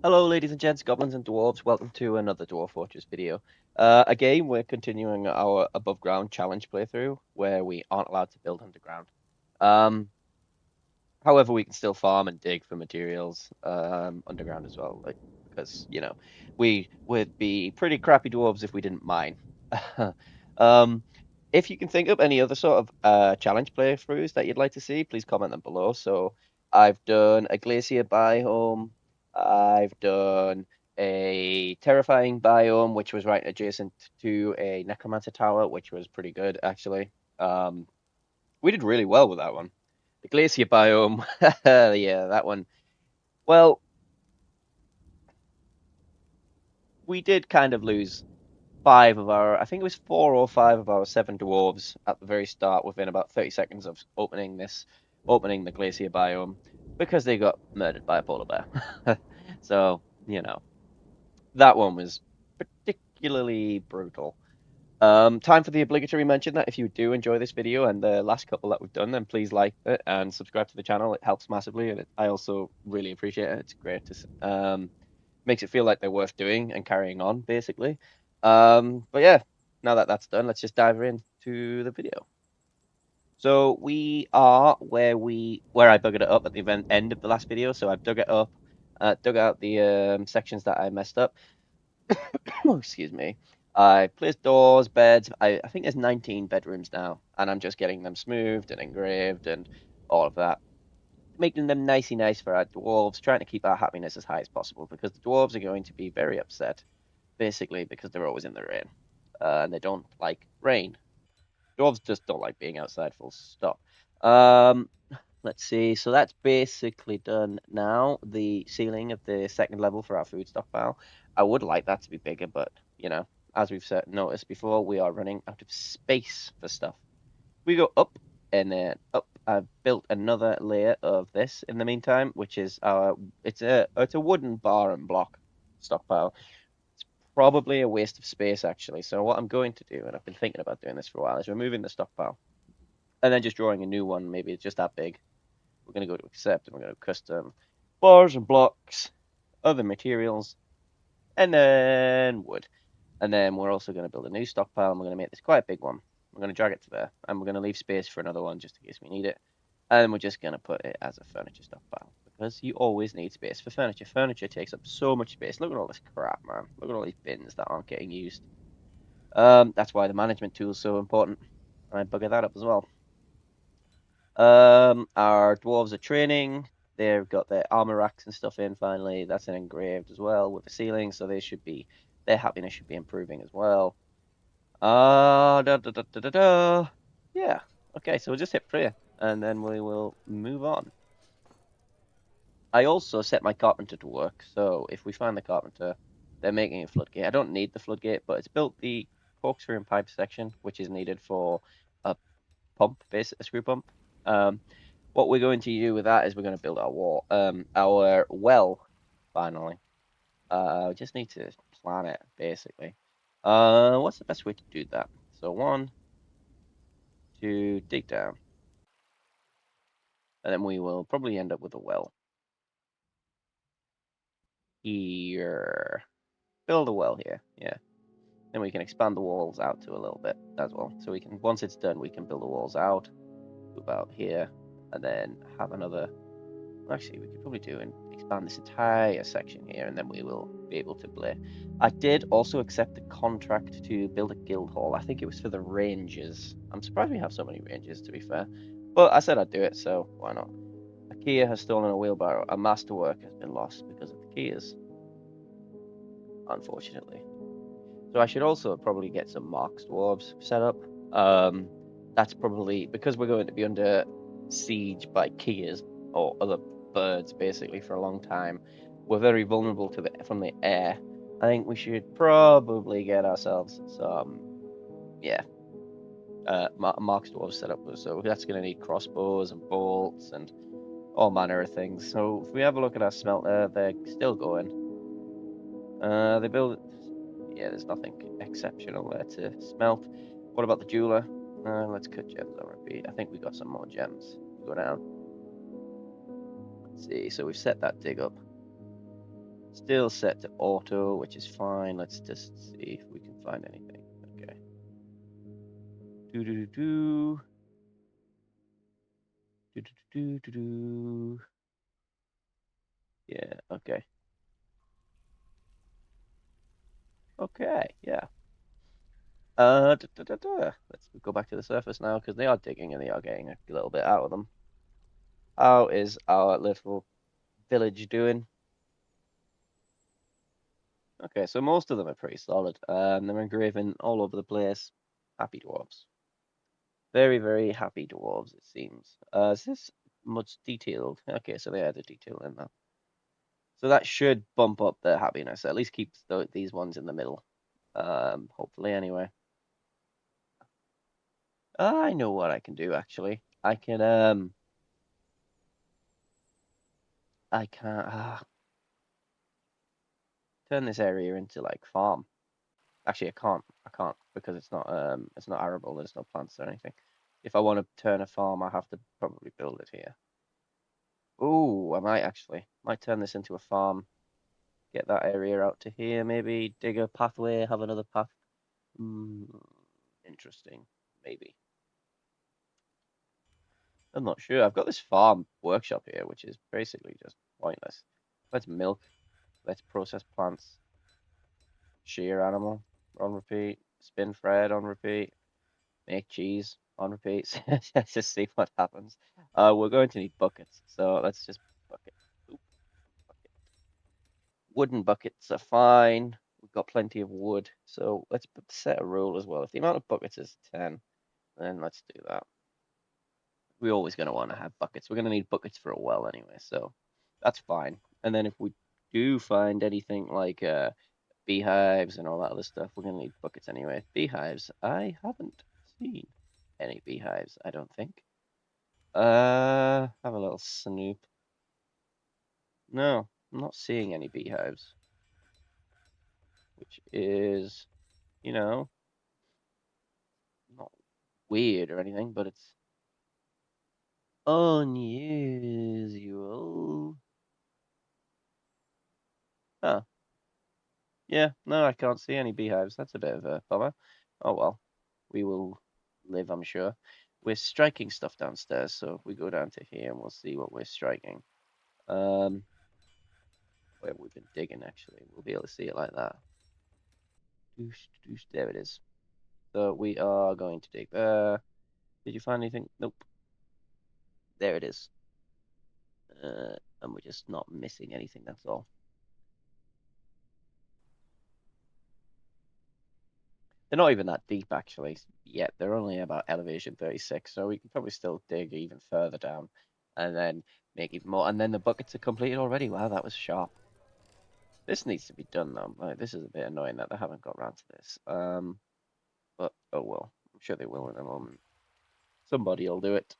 Hello, ladies and gents, goblins and dwarves. Welcome to another Dwarf Fortress video. Again, we're continuing our above ground challenge playthrough where we aren't allowed to build underground. Um, However, we can still farm and dig for materials underground as well, like because we would be pretty crappy dwarves if we didn't mine. um, if you can think of any other sort of challenge playthroughs that you'd like to see, please comment them below. So I've done a glacier biome. I've done a terrifying biome, which was right adjacent to a necromancer tower, which was pretty good actually. Um, we did really well with that one. The glacier biome, yeah, that one. Well, we did kind of lose five of our, I think it was four or five of our seven dwarves at the very start within about 30 seconds of opening the glacier biome because they got murdered by a polar bear. So, that one was particularly brutal. Time for the obligatory mention that if you do enjoy this video and the last couple that we've done, then please like it and subscribe to the channel. It helps massively, and I also really appreciate it. It's great to makes it feel like they're worth doing and carrying on, basically. But yeah, now that that's done, let's just dive into the video. So we are where I buggered it up at the end of the last video. So I've dug it up, dug out the sections that I messed up. Oh, excuse me. I placed doors, beds. I think there's 19 bedrooms now, and I'm just getting them smoothed and engraved and all of that, making them nicey nice for our dwarves, trying to keep our happiness as high as possible because the dwarves are going to be very upset, basically because they're always in the rain, and they don't like rain. Dwarves just don't like being outside. Full stop. Um, let's see. So that's basically done now. The ceiling of the second level for our food stockpile. I would like that to be bigger, but as we've noticed before, we are running out of space for stuff. We go up and then up. I've built another layer of this in the meantime, which is it's a wooden bar and block stockpile. It's probably a waste of space actually. So what I'm going to do, and I've been thinking about doing this for a while, is removing the stockpile and then just drawing a new one. Maybe it's just that big. We're going to go to accept and we're going to custom bars and blocks, other materials, and then wood. And then we're also going to build a new stockpile and we're going to make this quite a big one. We're going to drag it to there and we're going to leave space for another one just in case we need it. And we're just going to put it as a furniture stockpile because you always need space for furniture. Furniture takes up so much space. Look at all this crap, man. Look at all these bins that aren't getting used. That's why the management tool is so important. And I bugger that up as well. Our dwarves are training. They've got their armor racks and stuff in finally. That's an engraved as well with the ceiling, so their happiness should be improving as well. Da, da, da, da, da, da. Yeah. Okay, so we'll just hit prayer and then we will move on. I also set my carpenter to work, so if we find the carpenter, they're making a floodgate. I don't need the floodgate, but it's built the corkscrew and pipe section, which is needed for a a screw pump. What we're going to do with that is we're going to build our well, finally. We just need to plan it, basically. What's the best way to do that? So one, two, dig down, and then we will probably end up with a well here. Build a well here, yeah. Then we can expand the walls out to a little bit as well. So we can, once it's done, we can build the walls out, about here, and then have another. Actually, we could probably do and expand this entire section here, and then we will be able to play. I did also accept the contract to build a guild hall. I think it was for the rangers. I'm surprised we have so many rangers, to be fair. But I said I'd do it, so why not? A Kia has stolen a wheelbarrow. A masterwork has been lost because of the Kias, unfortunately. So I should also probably get some Marks dwarves set up. That's probably because we're going to be under siege by Kias or other birds basically for a long time. We're very vulnerable to from the air. I think we should probably get ourselves some, yeah, Marks dwarves set up. So that's going to need crossbows and bolts and all manner of things. So if we have a look at our smelter, they're still going. They build. Yeah, there's nothing exceptional there to smelt. What about the jeweler? Let's cut gems on repeat. I think we got some more gems. Go down. Let's see. So we've set that dig up. Still set to auto, which is fine. Let's just see if we can find anything. Okay. Do do do do. Do do do do do. Yeah, okay. Okay, yeah. Let's go back to the surface now because they are digging and they are getting a little bit out of them. How is our little village doing? Okay, so most of them are pretty solid. They're engraving all over the place. Happy dwarves. Very, very happy dwarves, it seems. Is this much detailed? Okay, so they added detail in that. So that should bump up their happiness. At least keeps these ones in the middle. Hopefully anyway. I know what I can do actually. I can turn this area into like farm. Actually, I can't because it's not arable. There's no plants or anything. If I want to turn a farm, I have to probably build it here. Ooh, I might actually. Might turn this into a farm. Get that area out to here, maybe dig a pathway, have another path. Hmm, interesting. Maybe. I'm not sure. I've got this farm workshop here, which is basically just pointless. Let's milk. Let's process plants. Shear animal on repeat. Spin thread on repeat. Make cheese on repeat. Let's just see what happens. We're going to need buckets, so let's just bucket. Oop, bucket. Wooden buckets are fine. We've got plenty of wood, so let's set a rule as well. If the amount of buckets is 10, then let's do that. We're always going to want to have buckets. We're going to need buckets for a well anyway, so that's fine. And then if we do find anything like beehives and all that other stuff, we're going to need buckets anyway. Beehives, I haven't seen any beehives, I don't think. Have a little snoop. No, I'm not seeing any beehives, which is, you know, not weird or anything, but it's unusual. Huh. Yeah, no, I can't see any beehives. That's a bit of a bummer. Oh well, we will live, I'm sure. We're striking stuff downstairs, so if we go down to here and we'll see what we're striking. Um, where we've been digging, actually. We'll be able to see it like that. Doosh, doosh, there it is. So we are going to dig there. Did you find anything? Nope. There it is. And we're just not missing anything, that's all. They're not even that deep actually yet. They're only about elevation 36, so we can probably still dig even further down and then make even more. And then the buckets are completed already. Wow, that was sharp. This needs to be done though. Like, this is a bit annoying that they haven't got around to this. But oh well. I'm sure they will in a moment. Somebody will do it.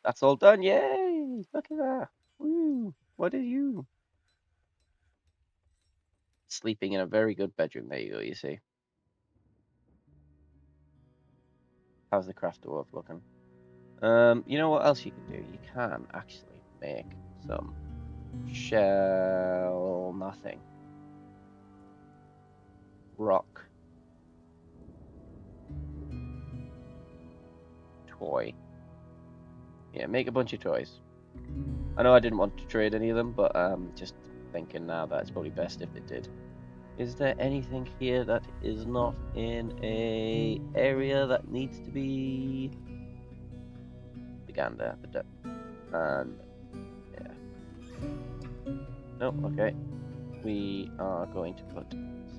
That's all done. Yay! Look at that. Woo! What are you? Sleeping in a very good bedroom. There you go, you see. How's the craft dwarf looking? You know what else you can do? You can actually make some shell nothing. Rock toy. Yeah, make a bunch of toys. I know I didn't want to trade any of them, but just thinking now that it's probably best if it did. Is there anything here that is not in a area that needs to be the gander, the duck, and yeah. No, okay. We are going to put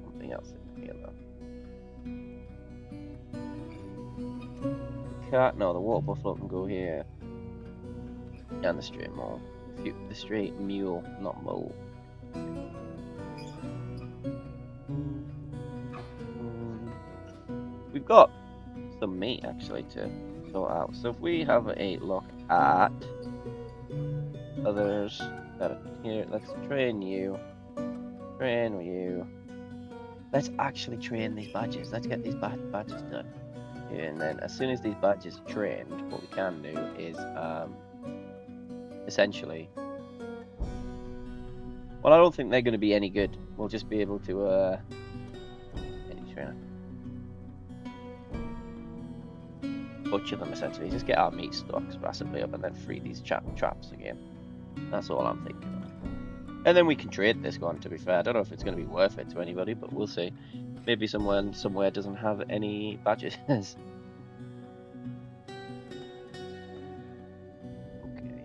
something else in here though. The cat, no, the water buffalo can go here, and the straight mole. The straight mule, not mole. We've got some meat actually to sort out. So if we have a look at others that are here, let's train you. Train you. Let's actually train these badges. Let's get these badges done. And then as soon as these badges are trained, what we can do is essentially Well, I don't think they're going to be any good. We'll just be able to any trainer. Butcher them essentially. Just get our meat stocks massively up and then free these traps again. That's all I'm thinking of. And then we can trade this one, to be fair. I don't know if it's going to be worth it to anybody, but we'll see. Maybe someone somewhere doesn't have any badges. Okay.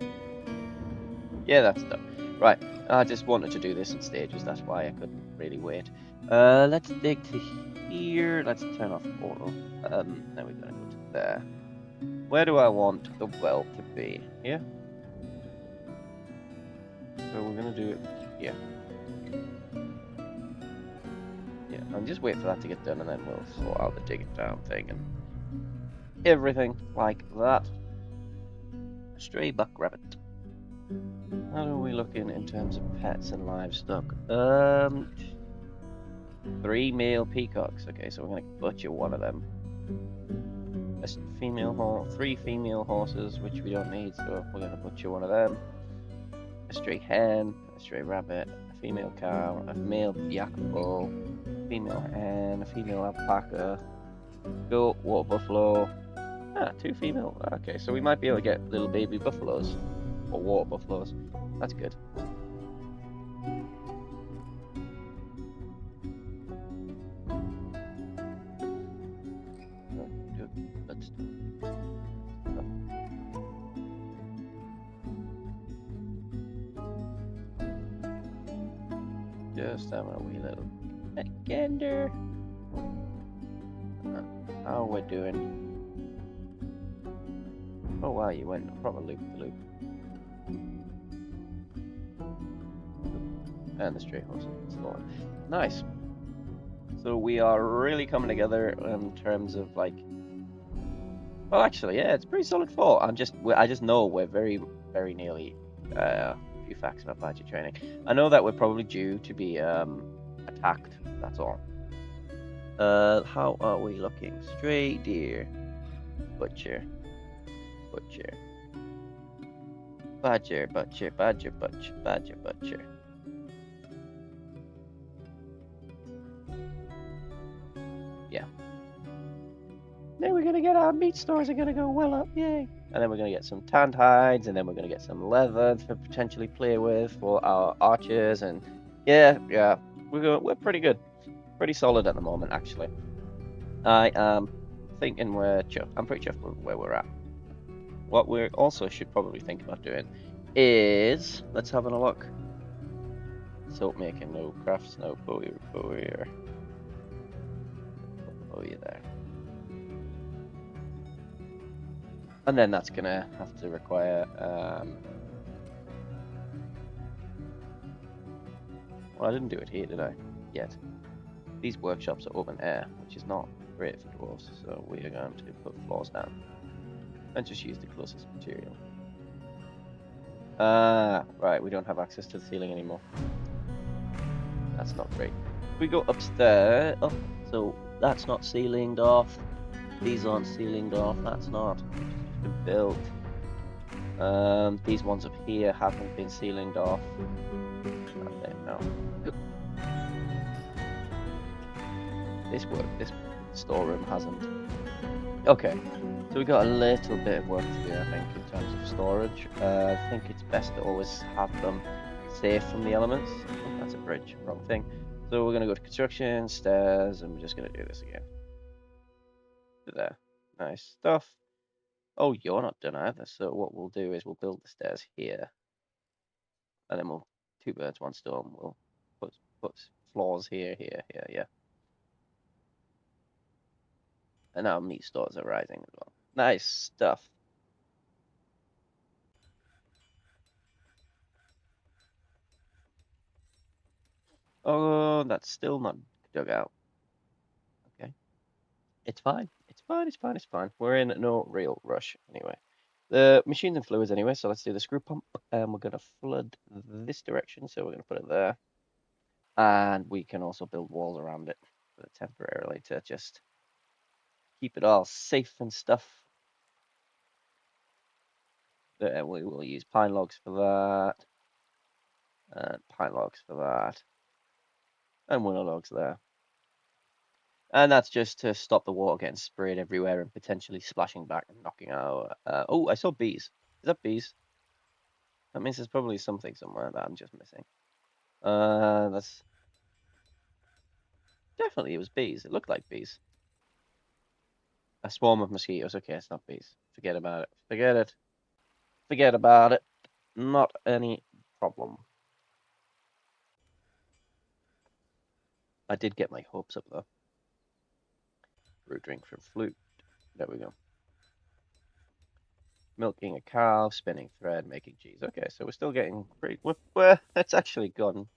Yeah, that's done. Right. I just wanted to do this in stages. That's why I couldn't really wait. Let's dig to here. Let's turn off portal. Now we're going to go to there. Where do I want the well to be? Here? So we're going to do it here. Yeah, I'm just waiting for that to get done and then we'll sort out the digging down thing and everything like that. Stray buck rabbit. How are we looking in terms of pets and livestock? 3 male peacocks. Okay, so we're going to butcher one of them. A female 3 female horses, which we don't need, so we're going to butcher one of them. A stray hen, a stray rabbit, a female cow, a male yak bull, female hen, a female alpaca, goat, water buffalo. 2 female. Okay, so we might be able to get little baby buffaloes or water buffaloes. That's good. Let's just having a wee little gander. How we're doing? Oh wow, you went a proper loop the loop. And the stray horse. Nice. So we are really coming together in terms of like. Well, actually, yeah, it's pretty solid 4. I just know we're very, very nearly. A few facts about badger training. I know that we're probably due to be attacked. That's all. How are we looking? Stray deer, butcher, butcher, badger, butcher, badger, butcher, badger, butcher. Yeah. Then we're gonna get our meat stores are gonna go well up, yay! And then we're gonna get some tanned hides, and then we're gonna get some leather to potentially play with for our archers, and yeah, we're pretty good, pretty solid at the moment actually. I am thinking I'm pretty chuffed with where we're at. What we also should probably think about doing is let's have a look. Soap making, no crafts, no bowie there. And then that's gonna have to require well, I didn't do it here, did I? Yet. These workshops are open air, which is not great for dwarves, so we are going to put floors down and just use the closest material. Right, we don't have access to the ceiling anymore. That's not great. We go upstairs. Oh, so that's not ceilinged off. These aren't ceilinged off. That's not. It's been built. These ones up here haven't been ceilinged off. Okay, no. This storeroom hasn't. Okay, so we got a little bit of work to do, I think, in terms of storage. I think it's best to always have them safe from the elements. Oh, that's a bridge, wrong thing. So we're gonna go to construction, stairs, and we're just gonna do this again. There, nice stuff. Oh, you're not done either. So what we'll do is we'll build the stairs here, and then we'll 2 birds, 1 stone. We'll put floors here, yeah. And our meat stores are rising as well. Nice stuff. Oh, that's still not dug out. Okay. It's fine. It's fine. It's fine. It's fine. We're in no real rush anyway. The machine's in fluids anyway, so let's do the screw pump. And we're going to flood this direction, so we're going to put it there. And we can also build walls around it temporarily to just keep it all safe and stuff. We will use pine logs for that. And pine logs for that. And willow logs there. And that's just to stop the water getting sprayed everywhere and potentially splashing back and knocking out. Oh, I saw bees. Is that bees? That means there's probably something somewhere that I'm just missing. That's definitely, it was bees. It looked like bees. A swarm of mosquitoes. Okay, it's not bees. Forget about it. Forget it. Forget about it. Not any problem. I did get my hopes up though. Brew drink from flute. There we go. Milking a cow, spinning thread, making cheese. Okay, so we're still getting pretty. It's actually gone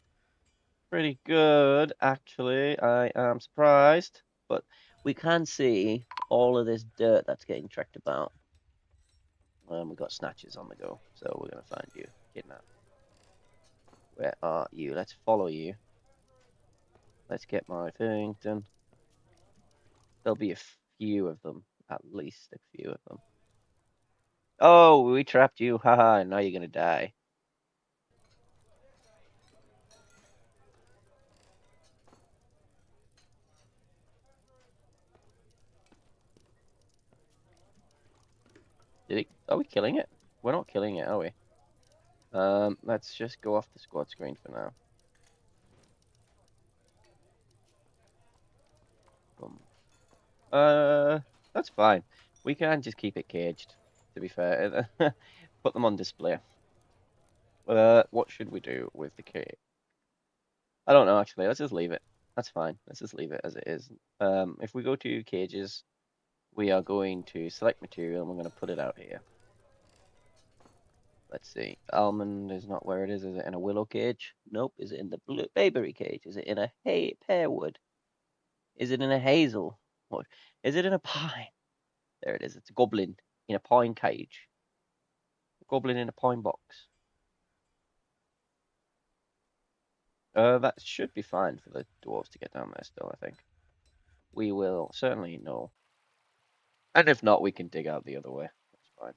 pretty good, actually. I am surprised, but we can see all of this dirt that's getting trekked about. We've got snatches on the go, so we're gonna find you, kidnap. Where are you? Let's follow you. Let's get my thing done. There'll be a few of them, at least a few of them. Oh, we trapped you. Haha, now you're gonna die. Did he? Are we killing it? We're not killing it, are we? Let's just go off the squad screen for now. Boom. That's fine. We can just keep it caged, to be fair. Put them on display. What should we do with the cage? I don't know, actually. Let's just leave it. That's fine. Let's just leave it as it is. If we go to cages, we are going to select material and we're going to put it out here. Let's see. Almond is not where it is. Is it in a willow cage? Nope. Is it in the bayberry cage? Is it in a pearwood? Is it in a hazel? What? Is it in a pine? There it is. It's a goblin in a pine cage. A goblin in a pine box. That should be fine for the dwarves to get down there still, I think. We will certainly know. And if not, we can dig out the other way. That's fine.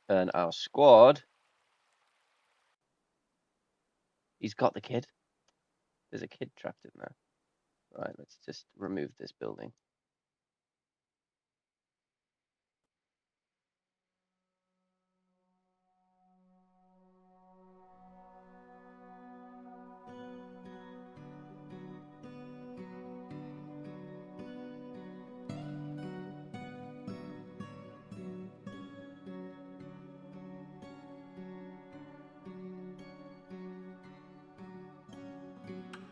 And our squad, he's got the kid. There's a kid trapped in there. Right, let's just remove this building.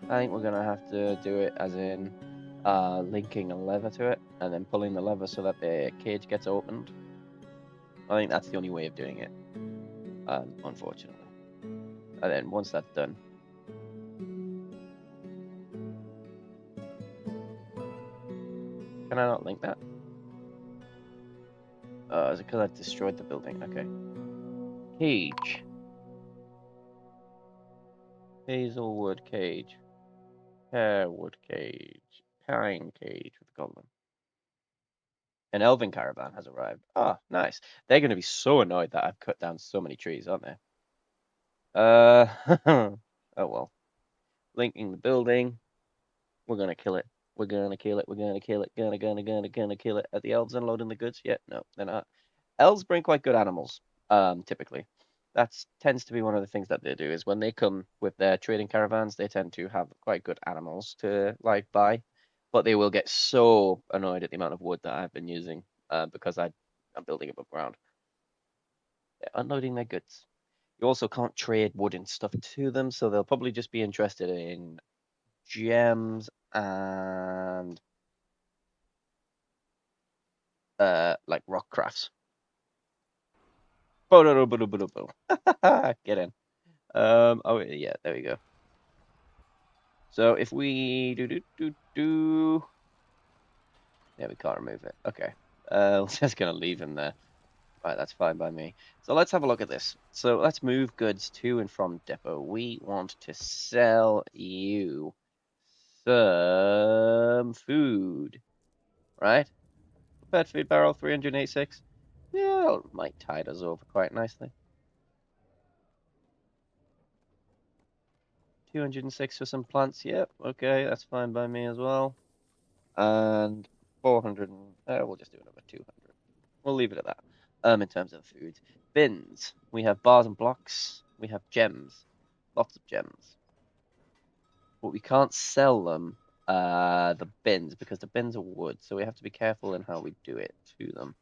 I think we're gonna have to do it as in linking a lever to it and then pulling the lever so that the cage gets opened. I think that's the only way of doing it, unfortunately. And then once that's done, can I not link that? Is it because I destroyed the building? Okay. Cage. Hazelwood cage. Pearwood cage. Pine cage with goblin. An elven caravan has arrived. Ah, nice. They're going to be so annoyed that I've cut down so many trees, aren't they? Oh well. Linking the building. We're gonna kill it. We're gonna kill it. We're gonna kill it. Gonna kill it. Are the elves unloading the goods yet? No, they're not. Elves bring quite good animals. Typically, that tends to be one of the things that they do. Is when they come with their trading caravans, they tend to have quite good animals to like buy, but they will get so annoyed at the amount of wood that I've been using because I'm building above ground. They're unloading their goods. You also can't trade wood and stuff to them, so they'll probably just be interested in gems and like rock crafts. Get in. Oh yeah, there we go. So if we do, yeah, we can't remove it. Okay. We're just gonna leave him there. Right, that's fine by me. So let's have a look at this. So let's move goods to and from depot. We want to sell you some food, right? Prepared food barrel 386. Yeah, might tide us over quite nicely. 206 for some plants. Yep, okay, that's fine by me as well. And 400. We'll just do another 200. We'll leave it at that. In terms of food, bins. We have bars and blocks. We have gems, lots of gems, but we can't sell them. The bins because the bins are wood, so we have to be careful in how we do it to them.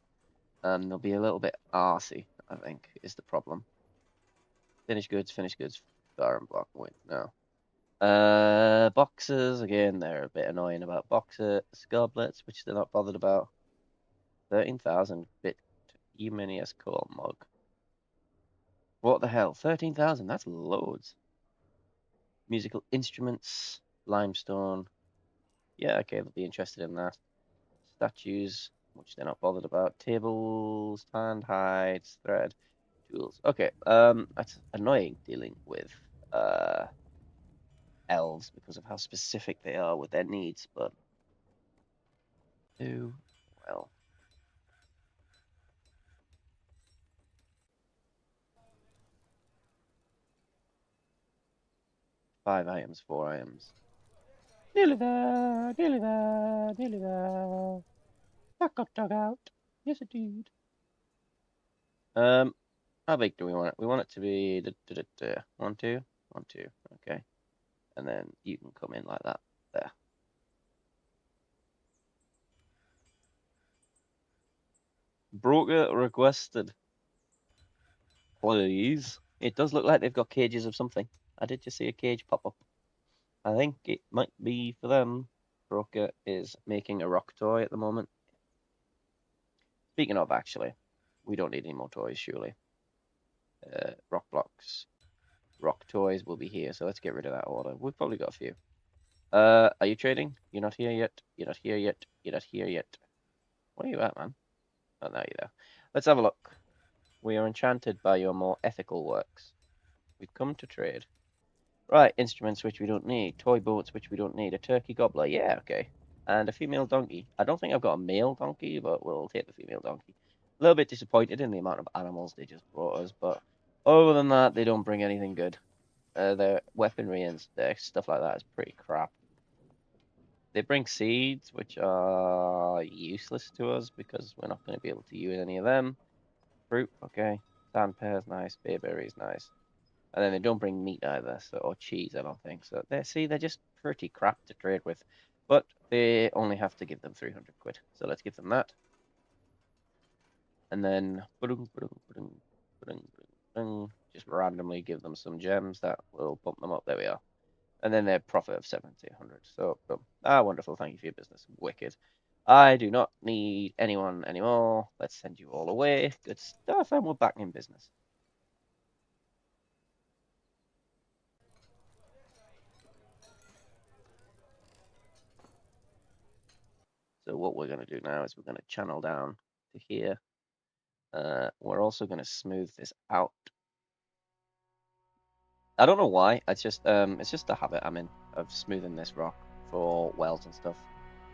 They'll be a little bit arsey, I think, is the problem. Finished goods, bar and block. Wait, no. Boxes, again, they're a bit annoying about boxes. Goblets, which they're not bothered about. 13,000 bit Humanius core mug. What the hell? 13,000, that's loads. Musical instruments, limestone. Yeah, okay, they'll be interested in that. Statues, which they're not bothered about. Tables, tanned hides, thread, tools. Okay, that's annoying dealing with uh elves because of how specific they are with their needs, but do well. 5 items, 4 items. Nearly there, nearly there, nearly there. That got dug out. Yes, it did. Um, how big do we want it? We want it to be 1, 2, 1, 2. Okay, and then you can come in like that. There. Broker requested. Please. It does look like they've got cages of something. I did just see a cage pop up. I think it might be for them. Broker is making a rock toy at the moment. Speaking of, actually, we don't need any more toys, surely. Rock blocks, rock toys will be here, so let's get rid of that order. We've probably got a few. Are you trading? You're not here yet. You're not here yet. You're not here yet. Where are you at, man? Oh, now you're there. Let's have a look. We are enchanted by your more ethical works. We've come to trade. Right, instruments which we don't need, toy boats which we don't need, a turkey gobbler, yeah, okay, and a female donkey. I don't think I've got a male donkey, but we'll take the female donkey. A little bit disappointed in the amount of animals they just brought us, but other than that, they don't bring anything good. Their weaponry and their stuff like that is pretty crap. They bring seeds, which are useless to us because we're not going to be able to use any of them. Fruit, okay. Sand pears, nice. Bayberries, nice. And then they don't bring meat either, so or cheese, I don't think. So they're just pretty crap to trade with. But they only have to give them 300 quid. So let's give them that. And then just randomly give them some gems that will bump them up. There we are. And then their profit of 1700. So boom. Ah, wonderful. Thank you for your business. Wicked. I do not need anyone anymore. Let's send you all away. Good stuff. And we're back in business. So what we're going to do now is we're going to channel down to here. We're also going to smooth this out. I don't know why. It's just a habit I'm in of smoothing this rock for wells and stuff.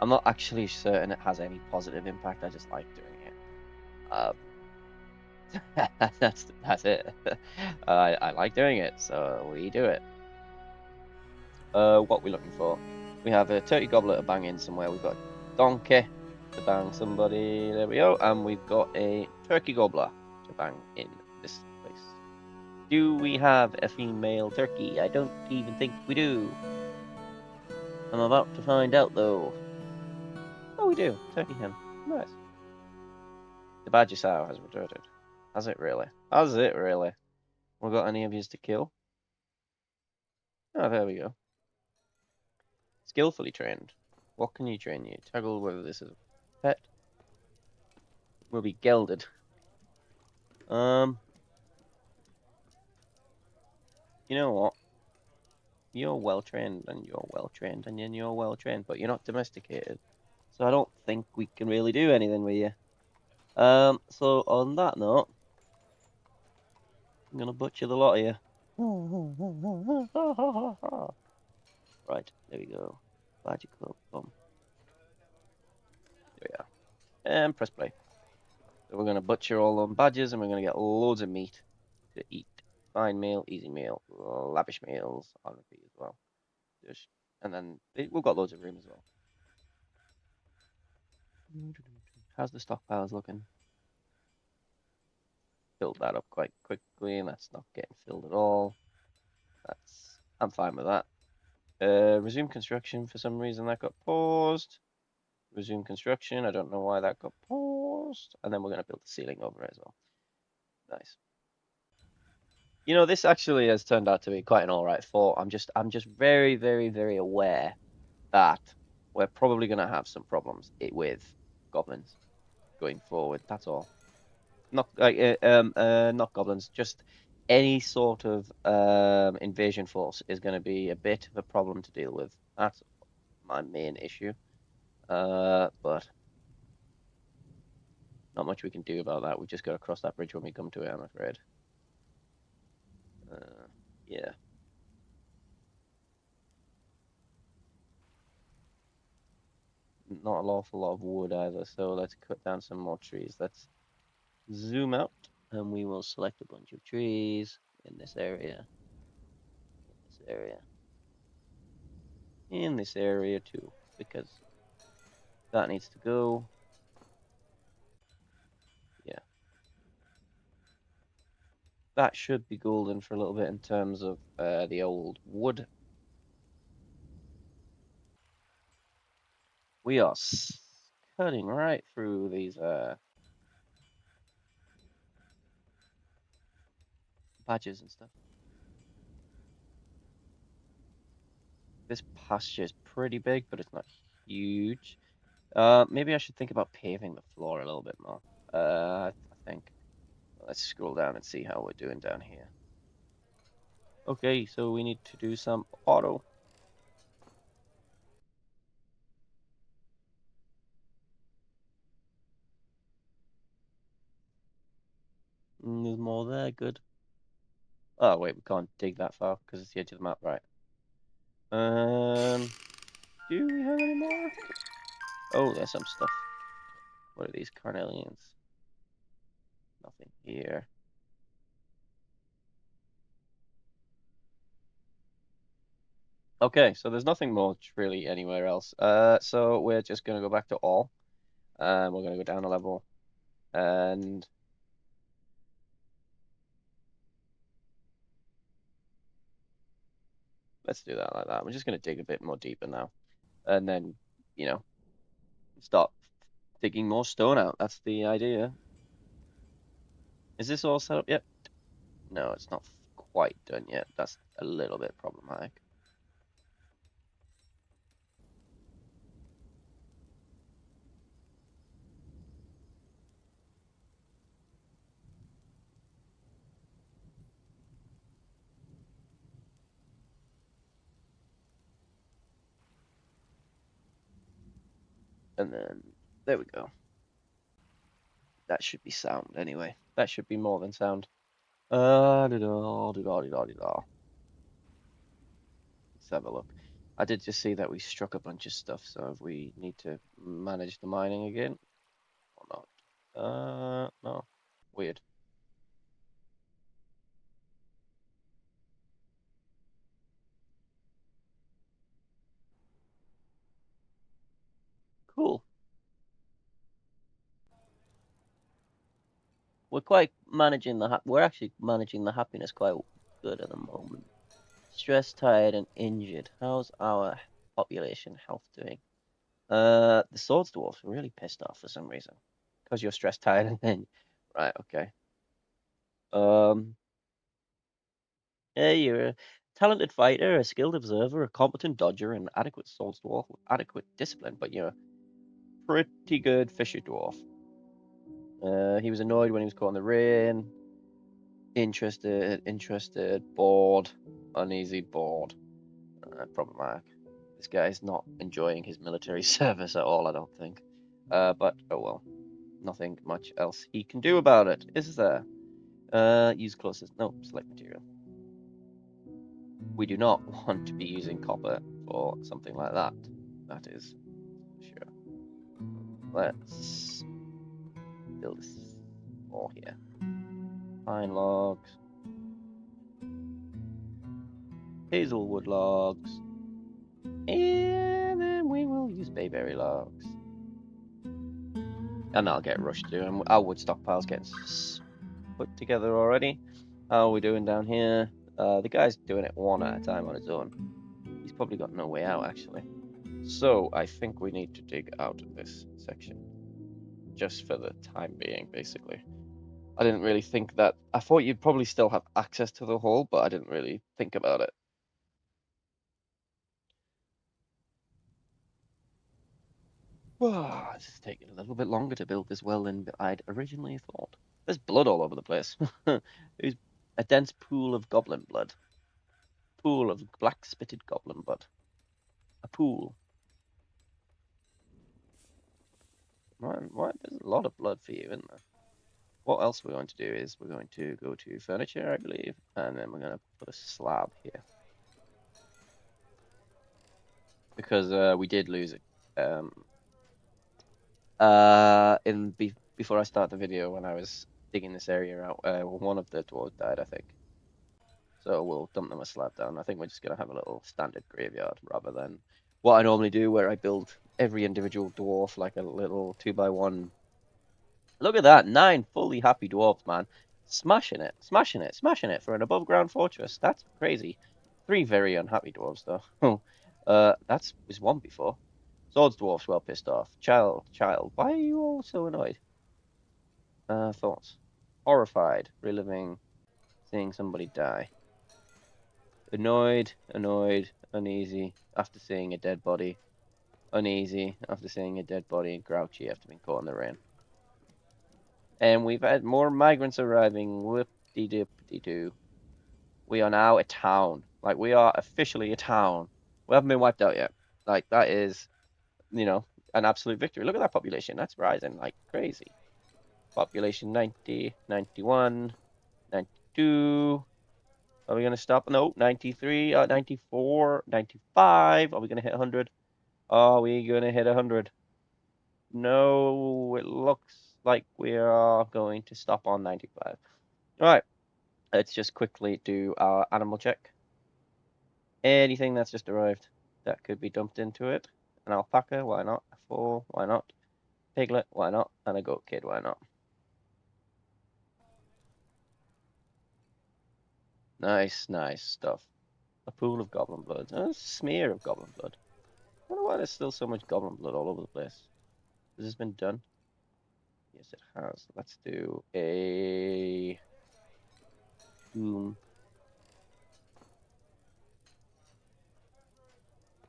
I'm not actually certain it has any positive impact. I just like doing it. That's it. I like doing it, so we do it. What we're looking for? We have a turkey gobbler to bang in somewhere. We've got a donkey to bang somebody. There we go. And we've got a turkey gobbler to bang in this place. Do we have a female turkey? I don't even think we do. I'm about to find out though. Oh, we do. Turkey hen. Nice. The badger sow has retorted. Has it really? Has it really? We got any of yous to kill? Oh, there we go. Skillfully trained. What can you train you? Toggle whether this is a pet. Will be gelded. You know what? You're well trained and you're well trained and then you're well trained, but you're not domesticated. So I don't think we can really do anything with you. So on that note, I'm gonna butcher the lot of you. Right, there we go. Badger Club, boom. There we are. And press play. So we're gonna butcher all them badgers and we're gonna get loads of meat to eat. Fine meal, easy meal, lavish meals on repeat as well. And then we've got loads of room as well. How's the stockpiles looking? Filled that up quite quickly, and that's not getting filled at all. I'm fine with that. Resume construction. For some reason that got paused. Resume construction. I don't know why that got paused. And then we're going to build the ceiling over it as well. Nice. You know, this actually has turned out to be quite an all right fort. I'm just very, very, very aware that we're probably going to have some problems with goblins going forward. That's all. Not goblins. Just any sort of invasion force is going to be a bit of a problem to deal with. That's my main issue. But not much we can do about that. We've just got to cross that bridge when we come to it, I'm afraid. Yeah. Not an awful lot of wood either, so let's cut down some more trees. Let's zoom out and we will select a bunch of trees in this area, in this area too, because that needs to go. Yeah. That should be golden for a little bit in terms of the old wood. We are cutting right through these badges and stuff. This pasture is pretty big, but it's not huge. Maybe I should think about paving the floor a little bit more. I think. Let's scroll down and see how we're doing down here. Okay, so we need to do some auto. There's more there, good. Oh, wait, we can't dig that far because it's the edge of the map, right? Do we have any more? Oh, there's some stuff. What are these carnelians? Nothing here. Okay, so there's nothing much really anywhere else. So we're just gonna go back to all. We're gonna go down a level, and let's do that like that. We're just gonna dig a bit more deeper now, and then you know start digging more stone out. That's the idea. Is this all set up yet? No, it's not quite done yet. That's a little bit problematic. And then there we go. That should be sound anyway. That should be more than sound. Let's have a look. I did just see that we struck a bunch of stuff, so if we need to manage the mining again or not. No. Weird. Cool. We're actually managing the happiness quite good at the moment. Stressed, tired, and injured. How's our population health doing? The Swords Dwarfs are really pissed off for some reason. Because you're stressed, tired, and then right, okay. Um, hey, you're a talented fighter, a skilled observer, a competent dodger, and adequate Swords Dwarf with adequate discipline, but you're a pretty good Fisher Dwarf. He was annoyed when he was caught in the rain. Interested, bored, uneasy, bored. Problematic. This guy's not enjoying his military service at all, I don't think. But oh well. Nothing much else he can do about it, is there? Use closest. No, select material. We do not want to be using copper for something like that. That is for sure. Let's build this more here. Pine logs. Hazelwood logs. And then we will use bayberry logs. And I'll get rushed too. And our wood stockpile's getting put together already. How are we doing down here? The guy's doing it one at a time on his own. He's probably got no way out, actually. So I think we need to dig out this section. Just for the time being, basically. I didn't really think that. I thought you'd probably still have access to the hole, but I didn't really think about it. This is taking a little bit longer to build this well than I'd originally thought. There's blood all over the place. There's a dense pool of goblin blood. Pool of black spitted goblin blood. A pool. Right, there's a lot of blood for you, isn't there? What else we're going to do is we're going to go to furniture, I believe, and then we're going to put a slab here. Because we did lose it. Before I start the video, when I was digging this area out, one of the dwarves died, I think. So we'll dump them a slab down. I think we're just gonna have a little standard graveyard rather than what I normally do, where I build every individual dwarf like a little 2x1. Look at that, 9 fully happy dwarves, man. Smashing it, smashing it, smashing it for an above ground fortress. That's crazy. 3 very unhappy dwarves though. That's was 1 before. Swords dwarfs well pissed off. Child, why are you all so annoyed? Thoughts. Horrified, reliving, seeing somebody die. Annoyed, uneasy after seeing a dead body. Uneasy after seeing a dead body, and grouchy after being caught in the rain. And we've had more migrants arriving. Whoop-de-dip-de-doo. We are now a town. Like, we are officially a town. We haven't been wiped out yet. Like, that is, an absolute victory. Look at that population. That's rising like crazy. Population 90, 91, 92. Are we going to stop? No, 93, 94, 95. Are we going to hit 100? Are we going to hit 100? No, it looks like we are going to stop on 95. All right, let's just quickly do our animal check. Anything that's just arrived that could be dumped into it. An alpaca, why not? A foal, why not? Piglet, why not? And a goat kid, why not? Nice stuff. A pool of goblin blood. A smear of goblin blood. I wonder why there's still so much goblin blood all over the place. Has this been done? Yes, it has. Let's do a tomb.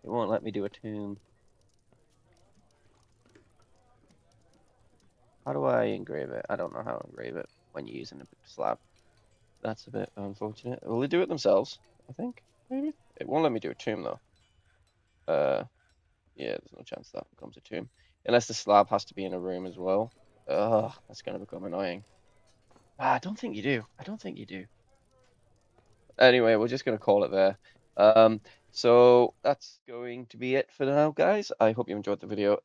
It won't let me do a tomb. How do I engrave it? I don't know how to engrave it when you're using a slab. That's a bit unfortunate. Will they do it themselves? I think, maybe? It won't let me do a tomb, though. Yeah, there's no chance that becomes a tomb. Unless the slab has to be in a room as well. Ugh, that's going to become annoying. I don't think you do. I don't think you do. Anyway, we're just going to call it there. So that's going to be it for now, guys. I hope you enjoyed the video.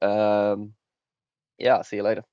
Yeah, I'll see you later.